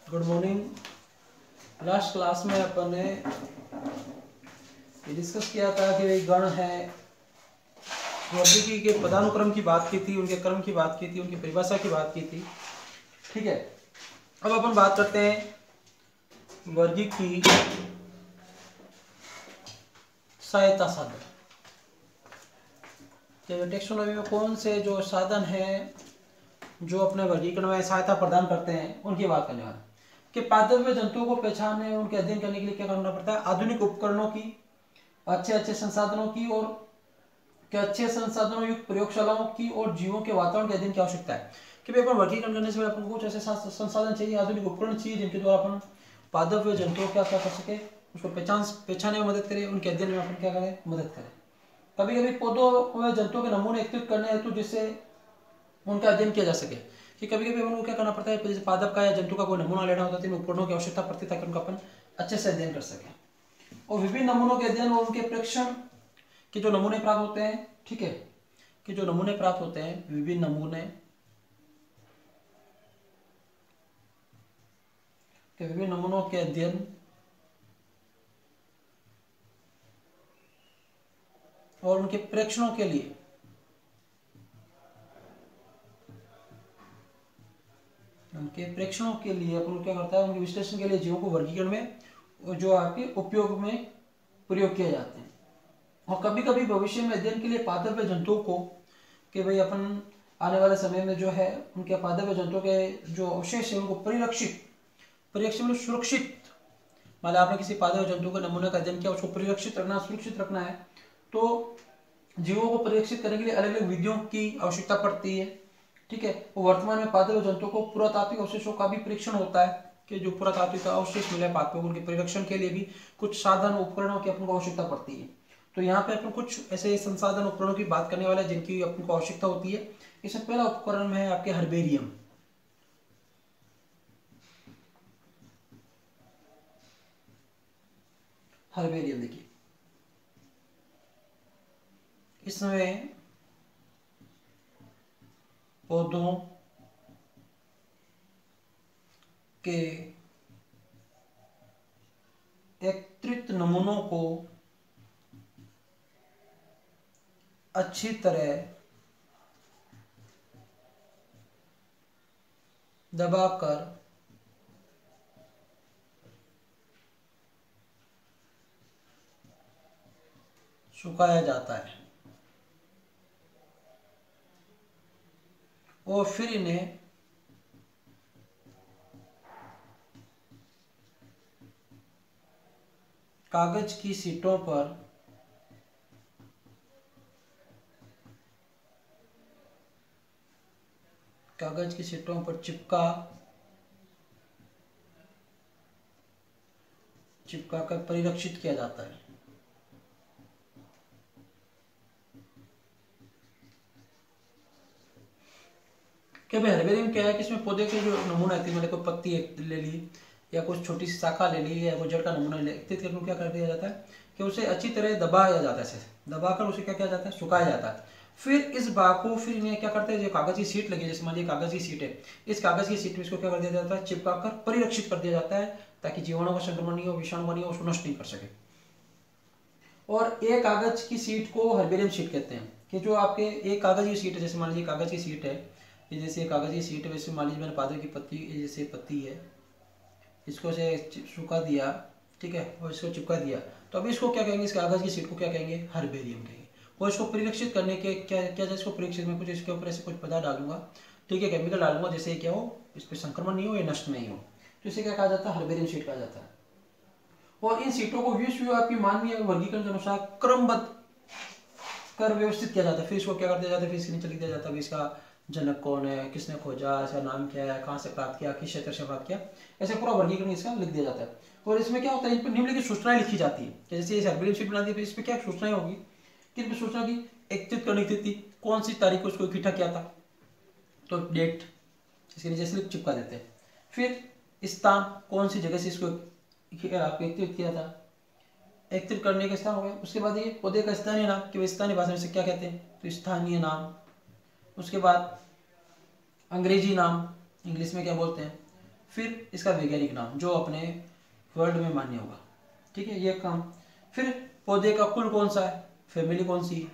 Good morning. Last class में अपन ने ये डिस्कस किया था कि भाई गण है, वर्गीकी के पदानुक्रम की बात की थी, उनके क्रम की बात की थी, उनकी परिभाषा की बात की थी। ठीक है, अब अपन बात करते हैं वर्गीकी सहायता साधन। टेक्सोनॉमी में कौन से जो साधन है जो अपने वर्गीकरण में सहायता प्रदान करते हैं उनकी बात करने वाले कि पादप जंतुओं को पहचानने उनके अध्ययन करने के लिए क्या करना पड़ता है। आधुनिक उपकरणों की, अच्छे संसाधनों की और अच्छे संसाधनों युक्त प्रयोगशालाओं की और जीवों के वातावरण के अध्ययन की आवश्यकता है। कि भाई अपन वर्गीकरण करने से अपन को कुछ ऐसे संसाधन चाहिए, आधुनिक उपकरण चाहिए जिनके द्वारा अपन पादप जंतुओं क्या कर सके, उसको पहचानने में मदद करें, उनके अध्ययन में अपन क्या करें, मदद करें। कभी कभी पौधों व जंतुओं के नमूने एकत्रित करने हेतु जिससे उनका अध्ययन किया जा सके कि कभी कभी अपन को क्या करना पड़ता है, जैसे पादप का या जंतु का कोई नमूना लेना होता है तो इन उपकरणों की आवश्यकता पड़ती है ताकि उनका अपन अच्छे से अध्ययन कर सके। और विभिन्न नमूनों के अध्ययन और उनके प्रेक्षण के जो नमूने प्राप्त होते हैं, ठीक है, कि जो नमूने प्राप्त होते हैं, विभिन्न नमूने के विभिन्न नमूनों के अध्ययन और उनके प्रेक्षणों के लिए अपन क्या करता है, उनके विश्लेषण के लिए जीवों को वर्गीकरण में जो आपके उपयोग में प्रयोग किए जाते हैं। और कभी कभी भविष्य में अध्ययन के लिए पादप जंतुओं को कि भाई अपन आने वाले समय में जो है उनके पादप जंतुओं के जो अवशेष है उनको परिरक्षित में सुरक्षित, मान आपने किसी पादप जंतु के नमूने का अध्ययन किया, उसको परिरक्षित रखना, सुरक्षित रखना है, तो जीवों को परिरक्षित करने के लिए अलग अलग विधियों की आवश्यकता पड़ती है। ठीक है, वो वर्तमान में पादप जंतुओं को पुरातात्विक अवशेषों का भी परीक्षण होता है कि जो पुरातात्विक अवशेष मिले पादपों उनके परिरक्षण के लिए भी कुछ साधन उपकरणों की अपन को आवश्यकता पड़ती है। तो यहाँ पे अपन कुछ ऐसे संसाधन उपकरणों की बात करने वाले जिनकी अपन को आवश्यकता होती है। इसमें पहला उपकरण है आपके हर्बेरियम। हर्बेरियम देखिए, इसमें पौधों के एकत्रित नमूनों को अच्छी तरह दबाकर सुखाया जाता है और फिर इन्हें कागज की शीटों पर चिपका कर परिरक्षित किया जाता है। क्या भाई हर्बेरियम क्या है कि इसमें पौधे के जो नमूना है, मतलब कोई पत्ती ले ली या कुछ छोटी सी शाखा ले ली या कोई जड़ का नमूना ले, क्या कर दिया जाता है कि उसे अच्छी तरह दबाया जाता है, दबाकर उसे क्या किया जाता है, सुखाया जाता है। फिर इस भाग को फिर इन्हें क्या करते हैं, जो कागज की शीट लगी, जैसे मान लीजिए कागज की शीट है, इस कागज की शीट में इसको क्या कर दिया जाता है, चिपका कर परिरक्षित कर दिया जाता है ताकि जीवाणु का संक्रमण नहीं हो, विषाणु नहीं हो, उसको नष्ट नहीं कर सके। और एक कागज की शीट को हर्बेरियम शीट कहते हैं कि जो आपके एक कागज की शीट है, जैसे मान लीजिए कागज की शीट है, ये जैसे कागज की शीट है, वैसे मान लीजिए मैंने पादप की पत्ती, जैसे पत्ती है, इसको से सूखा दिया, ठीक है, और इसको चिपका दिया, तो अभी इसको क्या कहेंगे, इस कागज की शीट को क्या कहेंगे, हर्बेरियम कहेंगे। और इसको परिरक्षित करने के क्या इसको परिरक्षित में कुछ इसके ऊपर ऐसे कुछ पदार्थ डालूंगा, ठीक है, केमिकल डालूंगा, जैसे क्या हो, इस पर संक्रमण नहीं हो या नष्ट नहीं हो, तो इसे क्या कहा जाता है, हर्बेरियम शीट कहा जाता है। और इन सीटों को विश्वव्यापी की मानवीय वर्गीकरण के अनुसार क्रमबद्ध कर व्यवस्थित किया जाता है। फिर इसको क्या कर दिया जाता है, फिर इसके नीचे लिख दिया जाता है इसका जनक कौन है, किसने खोजा, इसका नाम क्या है, कहाँ से प्राप्त किया, किस क्षेत्र से प्राप्त किया, ऐसे पूरा वर्गीकरण इसका लिख दिया जाता है। और इसमें क्या होता है, इन पर निम्नलिखित सूचनाएं लिखी जाती है, जैसे ये हर्बेरियम शीट बना दी, इस पर क्या सूचनाएं होगी कि इन पर सूचना की एकत्रित करनी थी, कौन सी तारीख को इसको इकट्ठा किया था, तो डेट इसके नीचे स्लिप चिपका देते हैं। फिर स्थान, कौन सी जगह से इसको एकत्रित किया था, एकत्रित करने का स्थान हो गया। उसके बाद ये पौधे का स्थानीय नाम, कि स्थानीय भाषा में से क्या कहते हैं, तो स्थानीय नाम। उसके बाद अंग्रेजी नाम, इंग्लिश में क्या बोलते हैं, फिर इसका वैज्ञानिक नाम जो अपने वर्ल्ड में मान्य होगा। ठीक है, ये काम। फिर पौधे का कुल कौन सा है, फैमिली कौन सी है,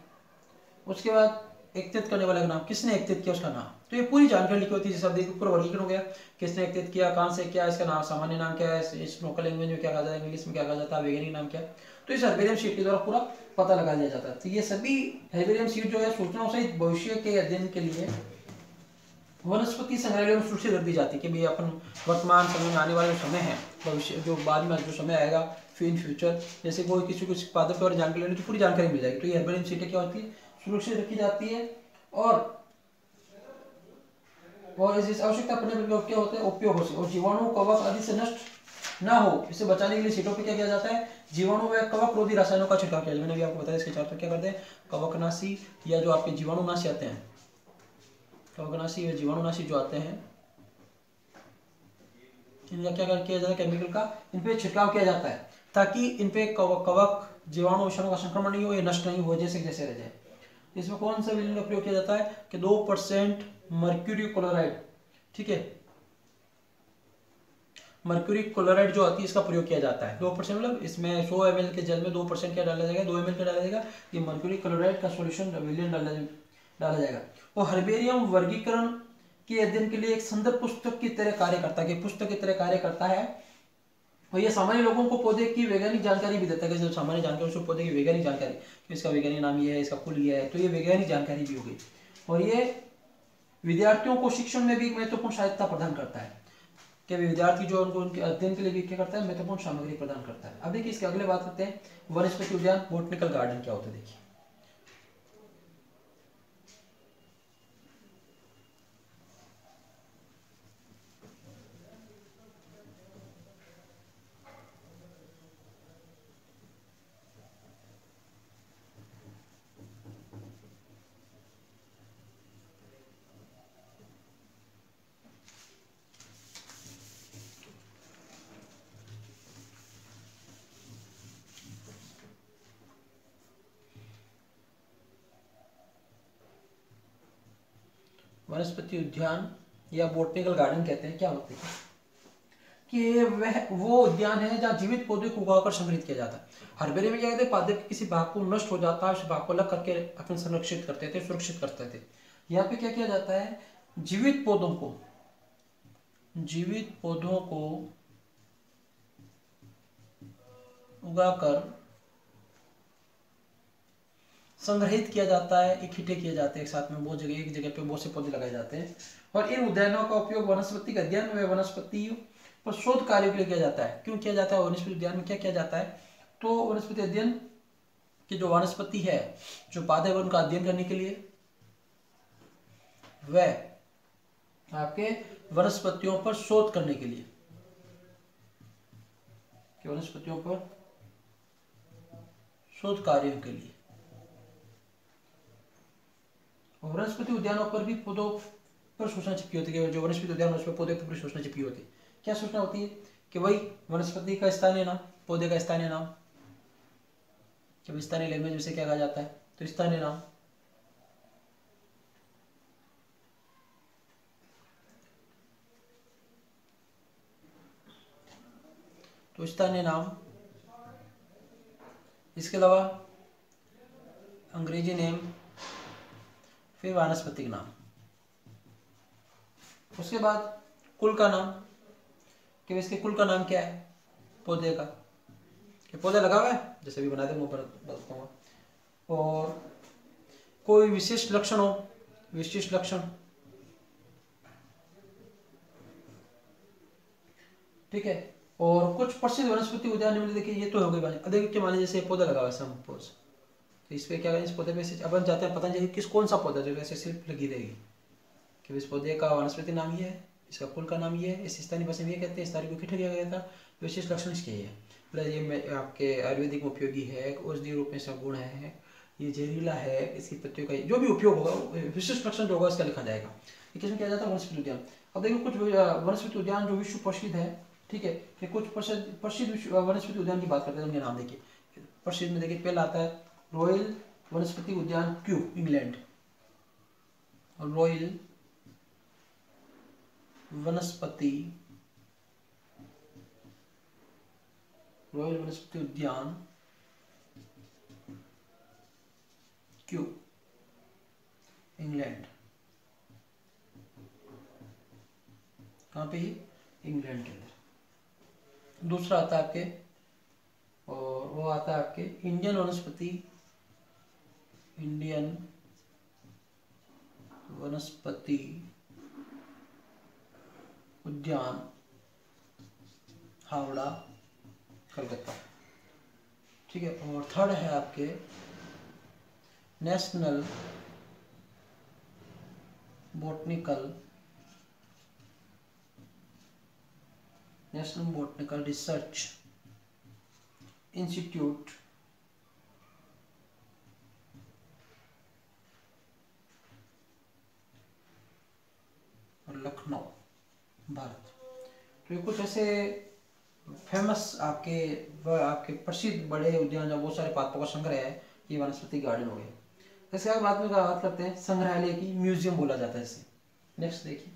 उसके बाद एकत्रित करने वाले का नाम, किसने एकत्रित किया उसका नाम। तो ये पूरी जानकारी लिखी होती है। जैसे आप देखो पूरा वर्गीकरण हो गया, किसने एकत्रित किया, कहाँ से, क्या इसका नाम, सामान्य नाम क्या है, इस लोकल लैंग्वेज में क्या कहा जाता है, इंग्लिश में क्या कहा जाता है, वैज्ञानिक नाम क्या है। तो इस हर्बेरियम शीट के द्वारा पूरा पता लगा दिया जाता है। तो ये सभी हर्बेरियम शीट जो है सूचनाओं सहित भविष्य के अध्ययन के लिए वनस्पति संग्रहालय में सुरक्षित रख दी जाती है कि भाई अपन वर्तमान समय में आने वाले समय है, भविष्य जो बाद में जो समय आएगा फिर इन फ्यूचर, जैसे कोई किसी को उत्पादक के बारे में जानकारी लेनी तो पूरी जानकारी मिल जाएगी। तो ये हर्बेरियम शीटें क्या होती है, सुरक्षित रखी जाती है। और इस आवश्यकता पड़ने पर क्या होता है, उपयोग हो सके और जीवाणु कवक आदि से नष्ट ना हो, इसे बचाने के लिए शीटों पे क्या किया जाता है, जीवाणु व कवक रोधी रसायनों का छिड़काव किया जाता है। मैंने भी आपको बताया इसके चार पर क्या करते हैं, कवकनाशी या जो आपके जीवाणुनाशी आते हैं, कवकनाशी या जीवाणुनाशी जो आते हैं, इनका क्या किया जाता है, केमिकल का इन पे छिड़काव किया जाता है ताकि इन पे कवक जीवाणु विषाणु का संक्रमण नहीं हो, ये नष्ट नहीं हो, जैसे जैसे रह जाए। इसमें कौन सा विलेन का प्रयोग किया जाता है कि 2% मर्क्यूरी क्लोराइड, ठीक है, मर्क्यूरी क्लोराइड जो आती है इसका प्रयोग किया जाता है। 2% मतलब इसमें 100 ml के जल में 2% क्या डाला जाएगा, 2 ml क्या डाला जाएगा, ये मर्क्यूरी क्लोराइड का सॉल्यूशन विलेन डाला जाएगा। और हर्बेरियम वर्गीकरण के अध्ययन के लिए एक संदर्भ पुस्तक की तरह कार्य करता है, पुस्तक की तरह कार्य करता है। और ये सामान्य लोगों को पौधे की वैज्ञानिक जानकारी भी देता है, जो सामान्य जानकारी उसको पौधे की वैज्ञानिक जानकारी, इसका वैज्ञानिक नाम ये है, इसका कुल ये है, तो ये वैज्ञानिक जानकारी भी होगी। और ये विद्यार्थियों को शिक्षण में भी महत्वपूर्ण सहायता प्रदान करता है कि विद्यार्थी जो उनको उनके अध्ययन के लिए भी क्या करता है, महत्वपूर्ण सामग्री प्रदान करता है। अब देखिए इसके अगले बात करते हैं वनस्पति उद्यान, बोटनिकल गार्डन क्या होता है। देखिए वनस्पति उद्यान या बोटनिकल गार्डन कहते हैं, क्या होते हैं कि वह वो उद्यान है जहाँ जीवित पौधे को उगाकर संग्रहित किया जाता है। हर्बेरियम में क्या कहते हैं, पौधे के किसी भाग को नष्ट हो जाता है, उस भाग को अलग करके अपन संरक्षित करते थे, सुरक्षित करते थे। यहाँ पे क्या किया जाता है, जीवित पौधों को उगाकर संग्रहित किया जाता है, इकट्ठे किए जाते हैं एक साथ में, बहुत जगह एक जगह पे बहुत से पौधे लगाए जाते हैं। और इन उद्यानों का उपयोग वनस्पति का अध्ययन व वनस्पति पर शोध कार्यों के लिए किया जाता है। क्यों किया जाता है, वनस्पति उद्यान में क्या किया जाता है, तो वनस्पति अध्ययन की जो वनस्पति है, जो पौधे है उनका अध्ययन करने के लिए, वह आपके वनस्पतियों पर शोध करने के लिए, वनस्पतियों पर शोध कार्यों के लिए। वनस्पति उद्यानों पर भी पौधों पर सूचना चिपकी होती है, जो वनस्पति उद्यान उसमें पौधे पर सूचना चिपकी होती है। क्या सूचना होती है कि वही वनस्पति का स्थानीय नाम, पौधे का स्थानीय नाम, जब स्थानीय लैंग्वेज में से क्या कहा जाता है, तो स्थानीय नाम, तो स्थानीय नाम, इसके अलावा अंग्रेजी नेम, फिर वानस्पतिक नाम, उसके बाद कुल का नाम कि इसके कुल का नाम क्या है, पौधे का, कि पौधा लगा हुआ है जैसे भी बना दे, मुंह पर बताऊंगा। और कोई विशिष्ट लक्षण हो, विशिष्ट लक्षण, ठीक है। और कुछ प्रसिद्ध वनस्पति उद्यान में देखिए, ये तो हो गई बात। देखिए मान लीजिए जैसे पौधा लगा हुआ है सपोज, तो इस पे क्या है, इस पौधे पे अपन जाते हैं पता नहीं किस कौन सा पौधा, जो वैसे सिर्फ लगी रहेगी कि इस पौधे का वनस्पति नाम ये है, इसका कुल का नाम ये है, इस स्थानीय भाषा में ये कहते हैं, इस तारीख को इकट्ठा किया गया था, विशेष लक्षण इसके ये है, मतलब ये आपके आयुर्वेदिक में उपयोगी है, औषधि रूप में इसका गुण है, ये जहरीला है, इसकी पत्तियों का जो भी उपयोग होगा, विशिष्ट लक्षण जो होगा इसका लिखा जाएगा। किसमें किया जाता है, वनस्पति उद्यान। अब देखिए कुछ वनस्पति उद्यान जो विश्व प्रसिद्ध है, ठीक है, कि कुछ प्रसिद्ध वनस्पति उद्यान की बात करते हैं, उनके नाम देखिए। प्रसिद्ध में देखिए पहला आता है रॉयल वनस्पति उद्यान क्यू, इंग्लैंड, रॉयल वनस्पति रॉयल वनस्पति उद्यान क्यू, इंग्लैंड। कहाँ पे? ये इंग्लैंड के अंदर। दूसरा आता है आपके, और वो आता है आपके इंडियन वनस्पति, इंडियन वनस्पति उद्यान हावड़ा, कलकत्ता। ठीक है। और थर्ड है आपके national botanical research institute, Lucknow, Bharat. तो ये कुछ ऐसे फेमस आपके प्रसिद्ध बड़े उद्यान जहाँ बहुत सारे पादपों का संग्रह है, ये वनस्पति गार्डन हो गया। इसके बाद में बात करते हैं संग्रहालय की, म्यूजियम बोला जाता है इसे। नेक्स्ट देखिए,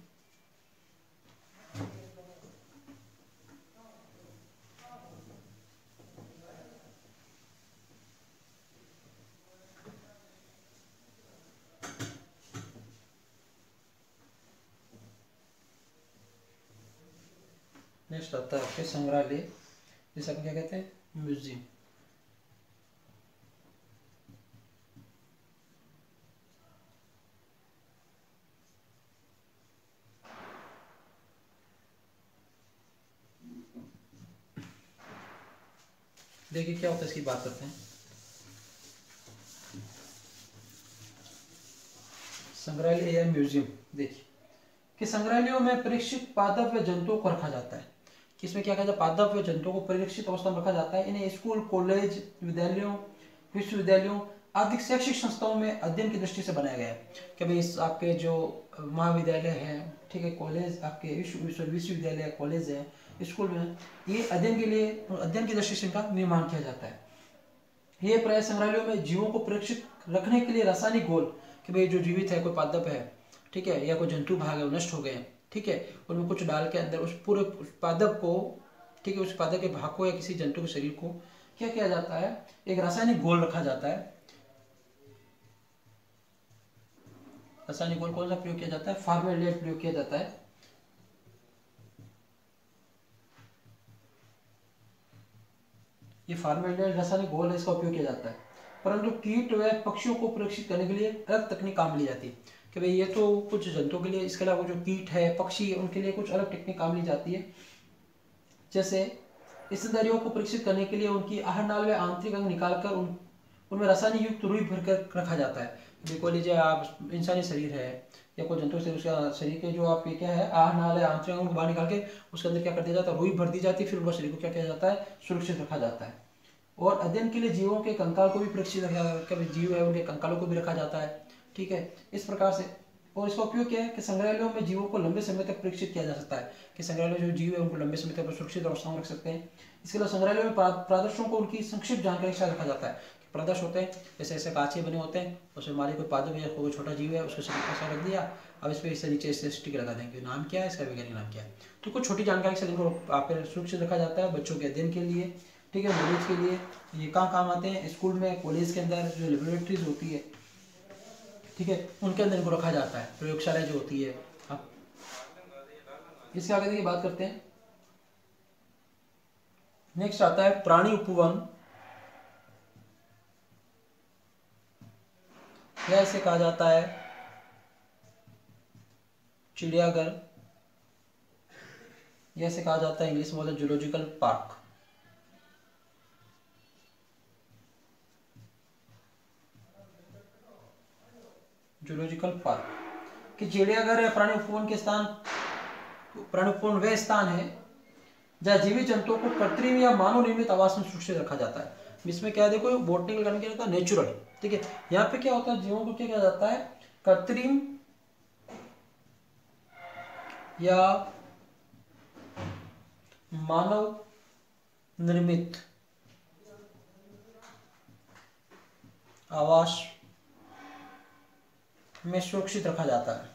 नेक्स्ट आता है आपके संग्रहालय, जिसे आप क्या कहते हैं? म्यूजियम। देखिए क्या होता है, इसकी बात करते हैं। संग्रहालय या म्यूजियम, देखिए कि संग्रहालयों में परीक्षित पादप व जंतुओं को रखा जाता है। कि इसमें क्या कहता है? पादप व जंतुओं को परीक्षित अवस्था में रखा जाता है। इन्हें स्कूल, कॉलेज, विद्यालयों, विश्वविद्यालयों आदि शैक्षिक संस्थाओं में अध्ययन की दृष्टि से बनाया गया है। कि भाई इस आपके जो महाविद्यालय है, ठीक है, कॉलेज, आपके विश्वविद्यालय, कॉलेज है, स्कूल में, ये अध्ययन के लिए, अध्ययन की दृष्टि से इनका निर्माण किया जाता है। ये प्राय संग्रहालयों में जीवों को सुरक्षित रखने के लिए रासायनिक घोल, कि भाई जो जीवित है, कोई पादप है, ठीक है, या कोई जंतु भाग है, वो नष्ट हो गए, ठीक है, उनमें कुछ डाल के अंदर उस पूरे पादप को, ठीक है, उस पादप के भाग को या किसी जंतु के शरीर को क्या किया जाता है? एक रासायनिक घोल रखा जाता है। रासायनिक घोल कौन सा प्रयोग किया जाता है? फॉर्मेल्डिहाइड प्रयोग किया जाता है। ये फॉर्मेल्डिहाइड रासायनिक घोल है, इसका उपयोग किया जाता है। परंतु कीट व पक्षियों को सुरक्षित करने के लिए अलग तकनीक काम ली जाती है। कि भाई ये तो कुछ जंतुओं के लिए, इसके अलावा जो कीट है, पक्षी है, उनके लिए कुछ अलग टेक्निक काम ली जाती है। जैसे स्तनधारियों को परीक्षित करने के लिए उनकी आहार नाल व आंतरिक अंग निकालकर उनमें रासायनिक युक्त रुई भरकर रखा जाता है। देखो लीजिए, आप इंसानी शरीर है या कोई जंतु शरीर, उसका शरीर के जो आप ये क्या है, आहार नाल है, आंतरिक अंग को बाहर निकाल के उसके अंदर क्या कर दिया जाता है? रुई भर दी जाती है। फिर उनका शरीर को क्या किया जाता है? सुरक्षित रखा जाता है। और अध्ययन के लिए जीवों के कंकाल को भी परीक्षित रखा जाता है। जीव है, उनके कंकालों को भी रखा जाता है, ठीक है, इस प्रकार से। और इसका उपयोग क्या है? कि संग्रहालयों में जीवों को लंबे समय तक परीक्षित किया जा सकता है। कि संग्रहालय जो जीव है उनको लंबे समय तक सुरक्षित अवस्था में रख सकते हैं। इसके अलावा संग्रहालय में प्रदर्शनों को उनकी संक्षिप्त जानकारी के साथ रखा जाता है। प्रदर्श होते हैं, जैसे ऐसे कांचे बने होते हैं, उसमें हमारे कोई पादप या कोई छोटा जीव है, उसको शरीर के साथ रख दिया। अब इस पर इससे नीचे इससे स्टिक लगा देंगे, नाम क्या है इसका, वैज्ञानिक नाम क्या है। तो कुछ छोटी जानकारी से इनको आप सुरक्षित रखा जाता है बच्चों के अध्ययन के लिए, ठीक है, नॉलेज के लिए। ये कहाँ काम आते हैं? स्कूल में, कॉलेज के अंदर जो लेबोरेटरीज होती है, ठीक है, उनके अंदर इनको रखा जाता है, प्रयोगशाला जो होती है। अब इसके आगे देखिए बात करते हैं। नेक्स्ट आता है प्राणी उपवन, या इसे कहा जाता है चिड़ियाघर, या इसे कहा जाता है इंग्लिश में बोलते हैं जूलॉजिकल पार्क। जूलॉजिकल पार्क कि चिड़ियाघर या प्राणी उपवन के स्थान, प्राणी उपवन वे स्थान है जहाँ जीवित जंतुओं को कृत्रिम या मानव निर्मित आवास में सुरक्षित रखा जाता है। इसमें क्या है, देखो बोटनिकल गार्डन क्या होता है? नेचुरल, ठीक है। यहाँ पे क्या होता है? जीवों को क्या किया जाता है? कृत्रिम या मानव निर्मित आवास में सुरक्षित रखा जाता है।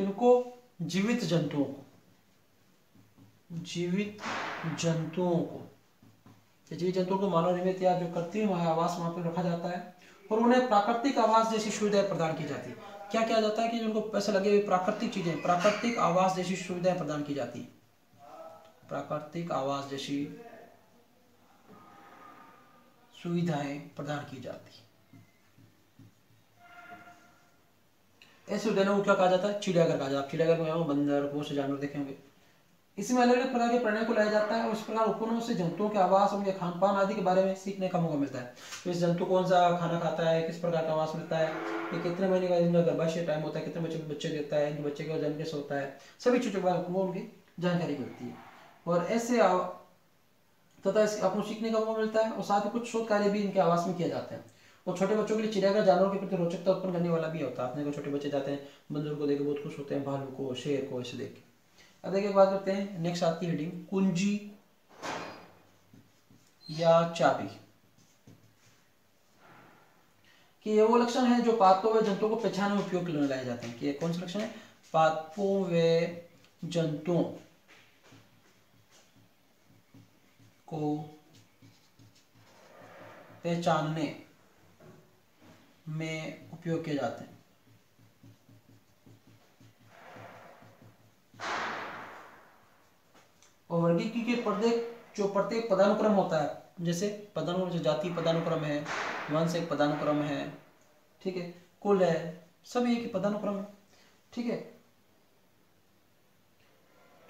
किनको? जीवित जंतुओं को, जीवित जंतुओं को, जीवित जंतुओं को मानव निर्मित या जो कृत्रिम आवास वहां पर रखा जाता है और उन्हें प्राकृतिक आवास जैसी सुविधाएं प्रदान की जाती है। क्या किया जाता है कि उनको पैसे लगे हुए प्राकृतिक चीजें, प्राकृतिक आवास जैसी सुविधाएं प्रदान की जाती है, प्राकृतिक आवास जैसी सुविधाएं प्रदान की जाती है। ऐसे उद्यानों को क्या कहा जाता है? चिड़ियाघर कहा जाता है। चिड़ियाघर में बंदर, बहुत से जानवर देखे होंगे। इसमें अलग अलग प्रकार के प्राणियों को लाया जाता है और इस प्रकार उपकरणों से जंतुओं के आवास, उनके खान पान आदि के बारे में सीखने का मौका मिलता है। तो इस जंतु कौन सा खाना खाता है, किस प्रकार का आवास मिलता है, ये कितने महीने का इनका गर्भाशय टाइम होता है, कितने बच्चे को बच्चे देता है, इनके बच्चे का वजन कैसे होता है, सभी चीजों के बारे में उनकी जानकारी मिलती है। और ऐसे तथा आपको सीखने का मौका मिलता है और साथ ही कुछ शोध कार्य भी इनके आवास में किया जाता है। और छोटे बच्चों के लिए चिड़ियाघर जानवरों के प्रति रोचकता उत्पन्न करने वाला भी होता है। अपने को छोटे बच्चे जाते हैं, बंदर को देख के बहुत खुश होते हैं, भालू को, शेर को, ऐसे देख के। अब देखिए बात करते हैं, नेक्स्ट आती है हेडिंग कुंजी या चाबी। कि ये वो लक्षण है जो पादपों व जंतुओं को पहचानने में उपयोग के लिए लाए जाते हैं। कि कौन से लक्षण है? पादपों व जंतुओं को पहचानने में उपयोग किए जाते हैं। और वर्गीकरण के प्रत्येक पदानुक्रम होता है, जैसे पदानुक्रम, जाति पदानुक्रम है, वंश एक पदानुक्रम है, ठीक है, कुल है, सभी एक पदानुक्रम है, ठीक है।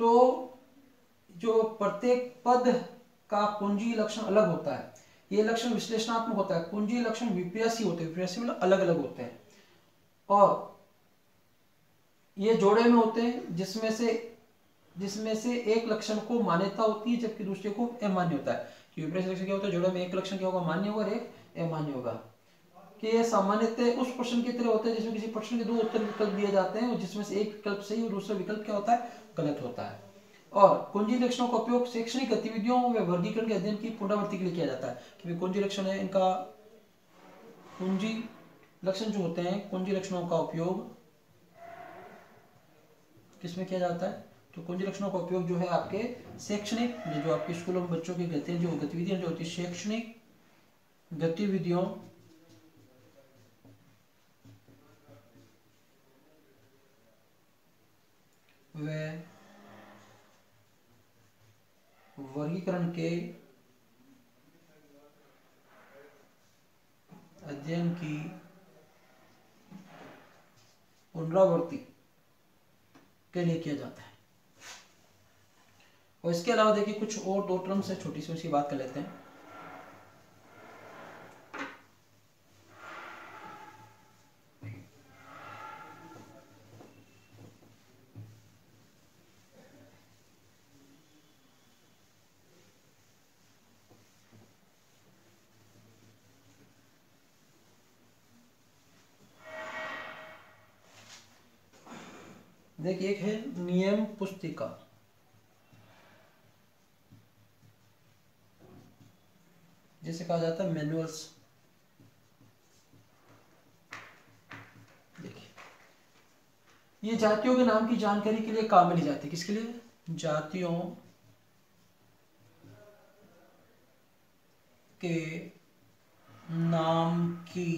तो जो प्रत्येक पद का कुंजी लक्षण अलग होता है। ये लक्षण विश्लेषणात्मक होता है। कुंजी लक्षण विप्रेयसी होते हैं, विप्रेयसी मतलब अलग अलग होते हैं, और ये जोड़े में होते हैं, जिसमें से एक लक्षण को मान्यता होती है जबकि दूसरे को अमान्य होता है। विपरीत लक्षण क्या होता है? जोड़े में एक लक्षण क्या होगा? मान्य होगा और एक अमान्य होगा। कि ये सामान्यतः उस प्रश्न की तरह होता है जिसमें किसी प्रश्न के दो उत्तर विकल्प दिए जाते हैं और जिसमें से एक विकल्प सही और दूसरा विकल्प क्या होता है? गलत होता है। और कुंजी लक्षणों का उपयोग शैक्षणिक गतिविधियों व वर्गीकरण के अध्ययन की पुनरावृत्ति के लिए किया जाता है। कि कुंजी लक्षण है, इनका कुंजी लक्षण जो होते हैं, कुंजी लक्षणों का उपयोग किसमें किया जाता है? तो कुंजी लक्षणों का उपयोग जो है आपके शैक्षणिक, जो आपके स्कूलों में बच्चों की गतिविधियां जो होती है, शैक्षणिक गतिविधियों व वर्गीकरण के अध्ययन की पुनरावृत्ति के लिए किया जाता है। और इसके अलावा देखिए कुछ और दो टर्म्स है, छोटी सी उसकी बात कर लेते हैं। देखिए एक है नियम पुस्तिका, जिसे कहा जाता है मैनुअल्स। देखिए ये जातियों के नाम की जानकारी के लिए काम में ली जाती है। किसके लिए? जातियों के नाम की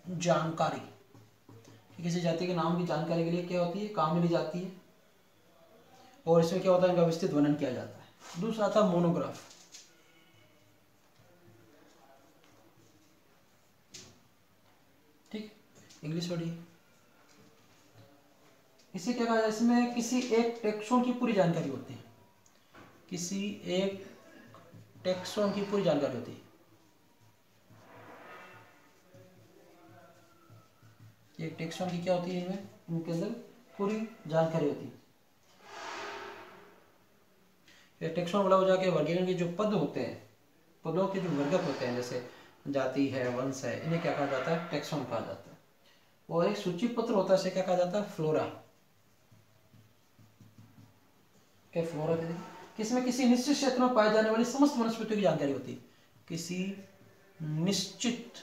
जानकारी, किसी जाति के नाम की जानकारी के लिए क्या होती है? काम में ली जाती है। और इसमें क्या होता है? इनका विस्तृत वर्णन किया जाता है। दूसरा था मोनोग्राफ। ठीक, इंग्लिश पढ़िए। इसे क्या कहा जाए? इसमें किसी एक टेक्सोन की पूरी जानकारी होती है, किसी एक टेक्सोन की पूरी जानकारी होती है। एक टेक्सोन की क्या होती है? इनमें, इनके अंदर पूरी जानकारी होती है। टेक्सोन वाला हो जाके वर्गीकरण के जो पद होते हैं, पदों के जो वर्गक होते हैं, जैसे जाति है, वंश है, इन्हें क्या कहा जाता है? टेक्सोन कहा जाता है। और एक सूची पत्र होता है, इसे क्या कहा जाता है? फ्लोरा। क्या फ्लोरा कहते हैं? किसमें किसी निश्चित क्षेत्र में पाए जाने वाली समस्त वनस्पतियों की जानकारी होती है। किसी निश्चित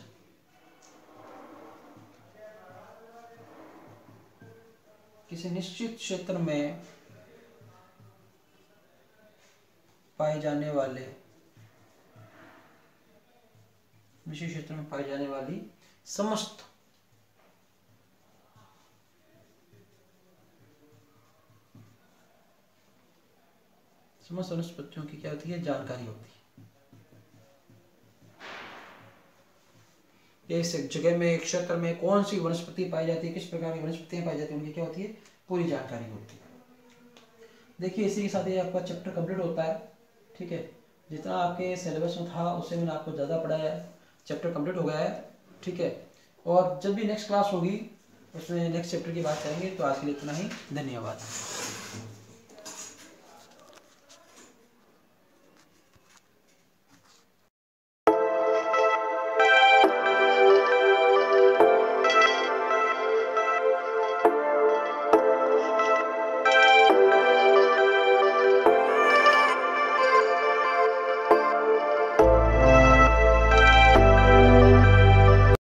किसी निश्चित क्षेत्र में पाए जाने वाले समस्त वनस्पतियों की क्या होती है, जानकारी होती है। इस जगह में, एक क्षेत्र में कौन सी वनस्पति पाई जाती है, किस प्रकार की वनस्पतियां पाई जाती है, उनकी क्या होती है, पूरी जानकारी होती है। देखिए इसी के साथ ये आपका चैप्टर कंप्लीट होता है। ठीक है, जितना आपके सिलेबस में था उससे मैंने आपको ज़्यादा पढ़ाया है, चैप्टर कंप्लीट हो गया है। ठीक है, और जब भी नेक्स्ट क्लास होगी उसमें नेक्स्ट चैप्टर की बात करेंगे। तो आज के लिए इतना ही, धन्यवाद।